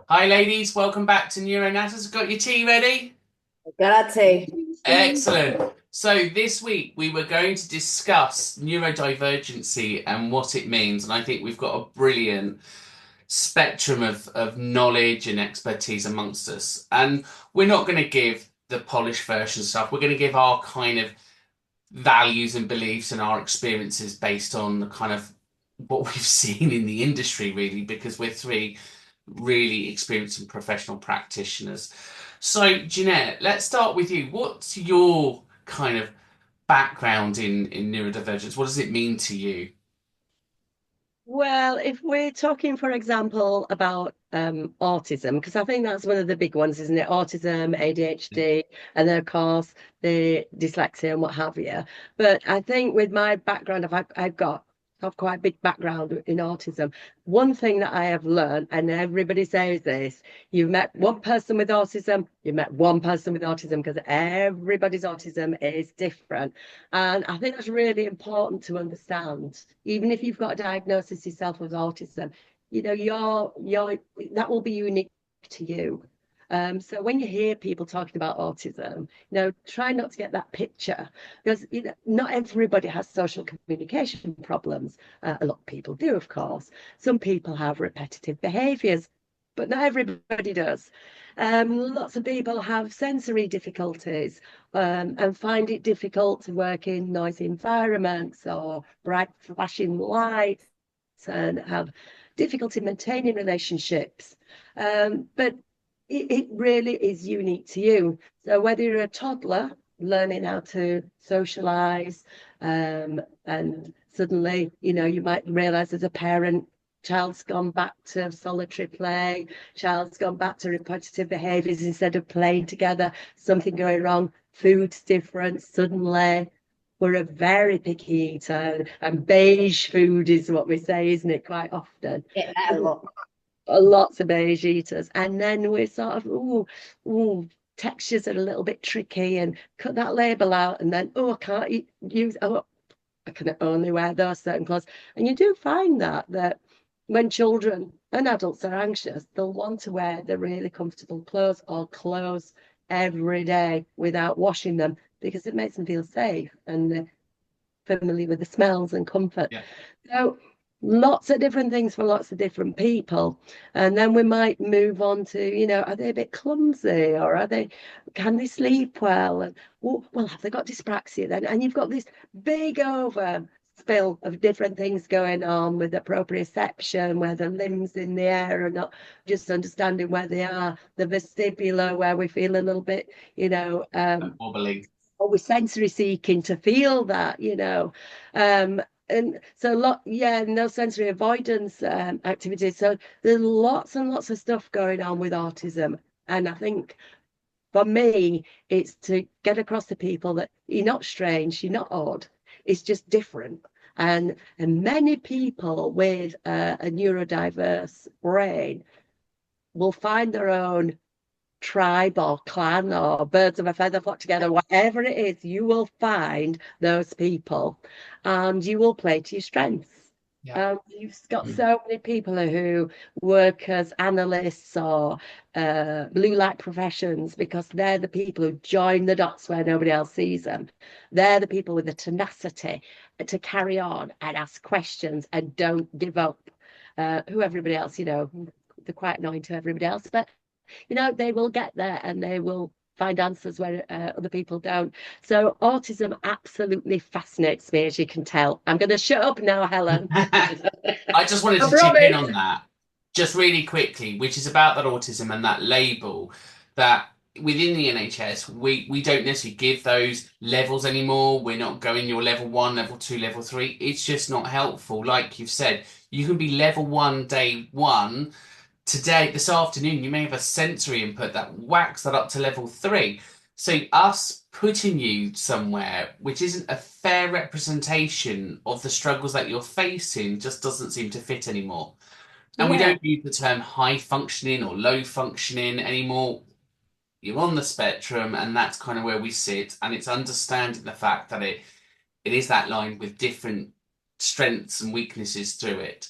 Hi, ladies. Welcome back to Neuro Natters. Got your tea ready? Karate. Excellent. So this week we were going to discuss neurodivergency and what it means, and I think we've got a brilliant spectrum of knowledge and expertise amongst us. And we're not going to give the polished version stuff. We're going to give our kind of values and beliefs and our experiences based on the kind of what we've seen in the industry, really, because we're three really experienced and professional practitioners. So, Jeanette, let's start with you. What's your kind of background in neurodivergence? What does it mean to you? Well, if we're talking, for example, about autism, because I think that's one of the big ones, isn't it? Autism, ADHD, and then, of course, the dyslexia and what have you. But I think with my background, I've quite a big background in autism. One thing that I have learned, and everybody says this, you've met one person with autism, you've met one person with autism, because everybody's autism is different. And I think that's really important to understand. Even if you've got a diagnosis yourself with autism, your that will be unique to you. So when you hear people talking about autism, try not to get that picture because not everybody has social communication problems. A lot of people do, of course. Some people have repetitive behaviors, but not everybody does. Lots of people have sensory difficulties and find it difficult to work in noisy environments or bright flashing lights and have difficulty maintaining relationships. But it really is unique to you. So whether you're a toddler learning how to socialize, and suddenly, you might realize as a parent, child's gone back to solitary play, child's gone back to repetitive behaviors instead of playing together, something going wrong, food's different, suddenly we're a very picky eater, and beige food is what we say, isn't it, quite often? Yeah, a lot. Lots of beige eaters. And then we're sort of, textures are a little bit tricky and cut that label out. And then, I can't use, I can only wear those certain clothes. And you do find that when children and adults are anxious, they'll want to wear the really comfortable clothes or clothes every day without washing them because it makes them feel safe and familiar with the smells and comfort. Yeah. So lots of different things for lots of different people. And then we might move on to, are they a bit clumsy or can they sleep well? And well, have they got dyspraxia then? And you've got this big over spill of different things going on with the proprioception, where the limbs in the air are not just understanding where they are, the vestibular, where we feel a little bit, Wobbling. or sensory seeking to feel that, and so no sensory avoidance activities. So there's lots and lots of stuff going on with autism. And I think for me, it's to get across to people that you're not strange, you're not odd, it's just different. And many people with a neurodiverse brain will find their own tribe or clan or birds of a feather flock together, whatever it is, you will find those people and you will play to your strengths. Yeah. You've got so many people who work as analysts or blue light professions because they're the people who join the dots where nobody else sees them. They're the people with the tenacity to carry on and ask questions and don't give up. Who everybody else, they're quite annoying to everybody else, but they will get there and they will find answers where other people don't. So autism absolutely fascinates me, as you can tell. I'm going to shut up now, Helen. I just wanted I to chip in promise. on that just really quickly, which is about that autism and that label that within the NHS, we don't necessarily give those levels anymore. We're not going your level one, level two, level three. It's just not helpful. Like you've said, you can be level one day one. Today, this afternoon, you may have a sensory input that whacks that up to level three. So us putting you somewhere which isn't a fair representation of the struggles that you're facing just doesn't seem to fit anymore. And we Yeah, don't use the term high functioning or low functioning anymore. You're on the spectrum, and that's kind of where we sit. And it's understanding the fact that it is that line with different strengths and weaknesses through it.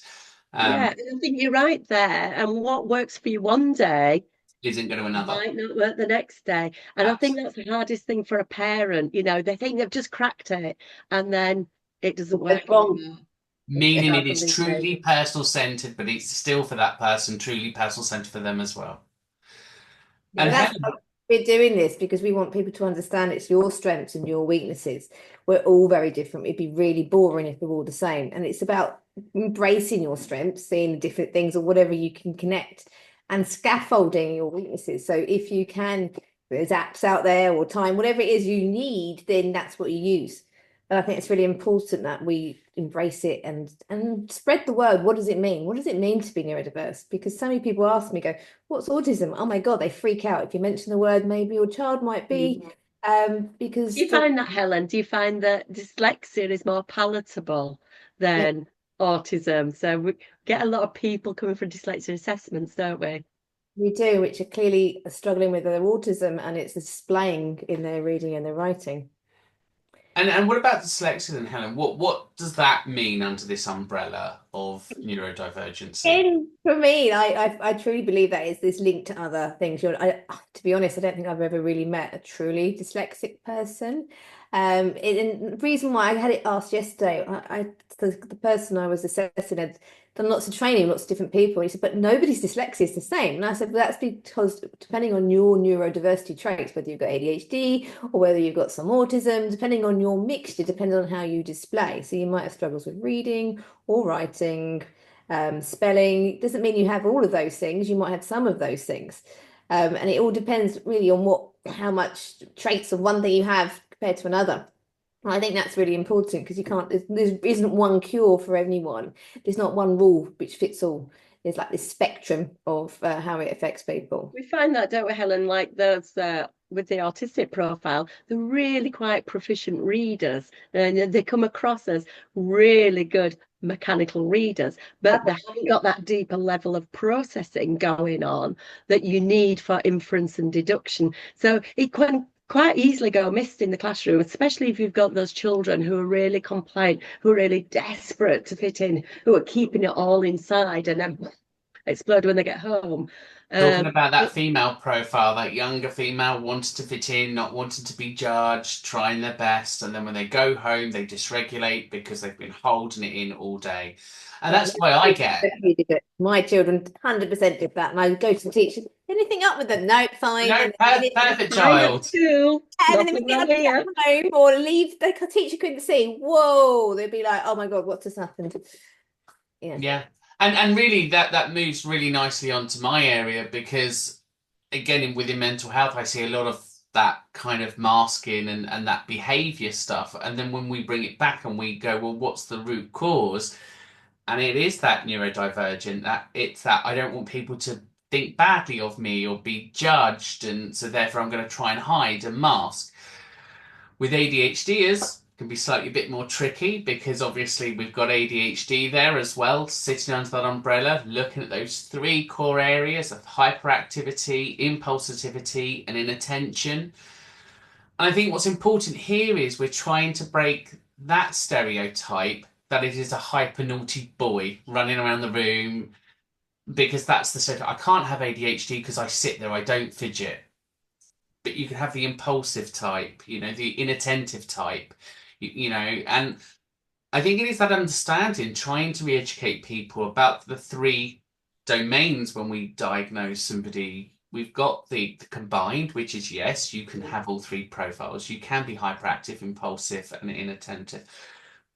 Yeah, and I think you're right there. And what works for you one day Isn't going to another. might not work the next day. And I think that's the hardest thing for a parent. They think they've just cracked it and then it doesn't work anymore. It Meaning it is happens. truly personal centered, but it's still for that person, truly personal centered for them as well. Yeah, And but that's Helen, why we're doing this, because we want people to understand it's your strengths and your weaknesses. We're all very different. It'd be really boring if we're all the same. And it's about embracing your strengths, seeing the different things or whatever you can connect, and scaffolding your weaknesses. So if you can, there's apps out there or time, whatever it is you need, then that's what you use. And I think it's really important that we embrace it and spread the word. What does it mean? What does it mean to be neurodiverse? Because so many people ask me, go, what's autism? Oh my God, they freak out if you mention the word. Maybe your child might be, because Do you find that, Helen? Do you find that dyslexia is more palatable yeah, than autism? So we get a lot of people coming for dyslexia assessments, don't we? we do, which are clearly struggling with their autism, and it's displaying in their reading and their writing. and what about dyslexia then, Helen? What does that mean under this umbrella of neurodivergency? And for me, I truly believe that is this link to other things. To be honest, I don't think I've ever really met a truly dyslexic person. And the reason why I had it asked yesterday, the person I was assessing had done lots of training, lots of different people. He said, but nobody's dyslexia is the same. And I said, well, that's because depending on your neurodiversity traits, whether you've got ADHD or whether you've got some autism, depending on your mixture, depends on how you display. So you might have struggles with reading or writing. Spelling doesn't mean you have all of those things. You might have some of those things, and it all depends really on how much traits of one thing you have compared to another. And I think that's really important, because you can't. There isn't one cure for anyone. There's not one rule which fits all. There's like this spectrum of how it affects people. We find that, don't we, Helen? Like those with the autistic profile, they're really quite proficient readers, and they come across as really good mechanical readers, but they haven't got that deeper level of processing going on that you need for inference and deduction. So it can quite easily go missed in the classroom, especially if you've got those children who are really compliant, who are really desperate to fit in, who are keeping it all inside and then explode when they get home. Talking about that female profile, that younger female wanting to fit in, not wanting to be judged, trying their best, and then when they go home, they dysregulate because they've been holding it in all day. And that's why I get. My children 100% did that, and I would go to the teacher. Anything up with them? No, fine. No, And then perfect child. and then we get them home or leave. The teacher couldn't see. Whoa! They'd be like, "Oh my God, what just happened?" Yeah. Yeah. And really that moves really nicely onto my area, because again within mental health I see a lot of that kind of masking and that behavior stuff, and then when we bring it back and we go, well, what's the root cause? And it is that neurodivergent, that it's that I don't want people to think badly of me or be judged, and so therefore I'm going to try and hide and mask. With ADHDers, can be slightly a bit more tricky, because obviously we've got ADHD there as well, sitting under that umbrella, looking at those three core areas of hyperactivity, impulsivity, and inattention. And I think what's important here is we're trying to break that stereotype that it is a hyper naughty boy running around the room, because that's the stuff. I can't have ADHD because I sit there, I don't fidget. But you can have the impulsive type, the inattentive type, and I think it is that understanding, trying to re-educate people about the three domains when we diagnose somebody. We've got the combined, which is, yes, you can have all three profiles. You can be hyperactive, impulsive, and inattentive,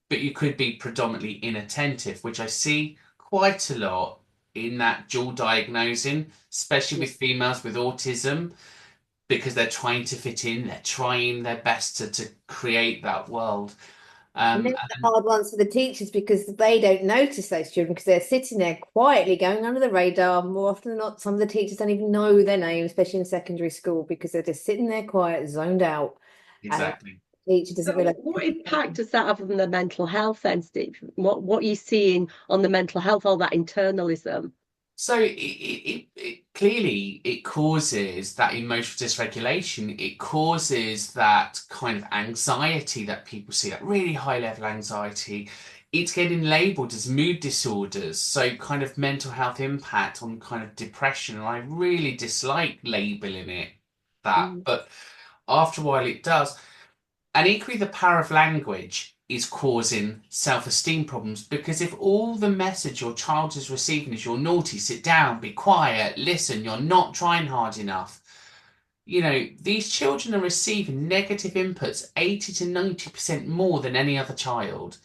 but you could be predominantly inattentive, which I see quite a lot in that dual diagnosing, especially with females with autism, because they're trying to fit in, they're trying their best to create that world. And they're the hard ones for the teachers, because they don't notice those children, because they're sitting there quietly going under the radar. More often than not, some of the teachers don't even know their name, especially in secondary school, because they're just sitting there quiet, zoned out. Exactly. The teacher doesn't realize. What impact does that have on the mental health then, Steve? What are you seeing on the mental health, all that internalism? So it clearly it causes that emotional dysregulation. It causes that kind of anxiety that people see, that really high level anxiety. it's getting labelled as mood disorders, so kind of mental health impact on kind of depression. And I really dislike labelling it that, Mm. but after a while it does. And equally, the power of language is causing self-esteem problems, because if all the message your child is receiving is you're naughty, sit down, be quiet, listen, you're not trying hard enough, you know, these children are receiving negative inputs 80 to 90% more than any other child.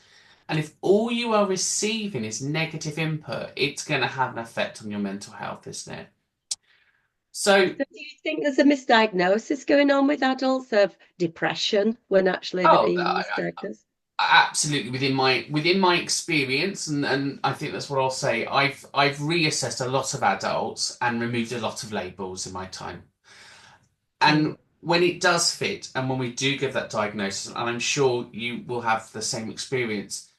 And if all you are receiving is negative input, it's going to have an effect on your mental health, isn't it? So, So do you think there's a misdiagnosis going on with adults of depression when actually they're oh, being misdiagnosed? absolutely, within my experience, and I think that's what I'll say. I've reassessed a lot of adults and removed a lot of labels in my time. Mm. And when it does fit, and when we do give that diagnosis, and I'm sure you will have the same experience,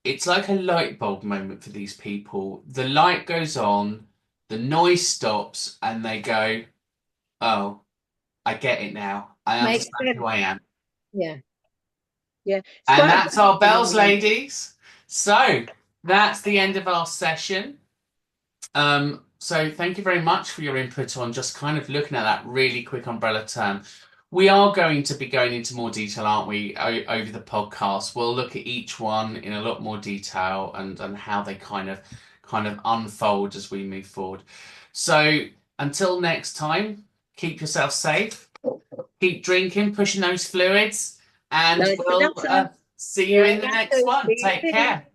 it's like a light bulb moment for these people. The light goes on, the noise stops, and they go, "Oh, I get it now. I Makes understand sense. who I am." Yeah. Yeah, it's And quite a that's our big bells, phenomenon. ladies. So that's the end of our session. So thank you very much for your input on just kind of looking at that really quick umbrella term. We are going to be going into more detail, aren't we, over the podcast? We'll look at each one in a lot more detail and how they kind of unfold as we move forward. So until next time, keep yourself safe, keep drinking, pushing those fluids, and Nice we'll for that. see you Yeah. in the next one. Take care.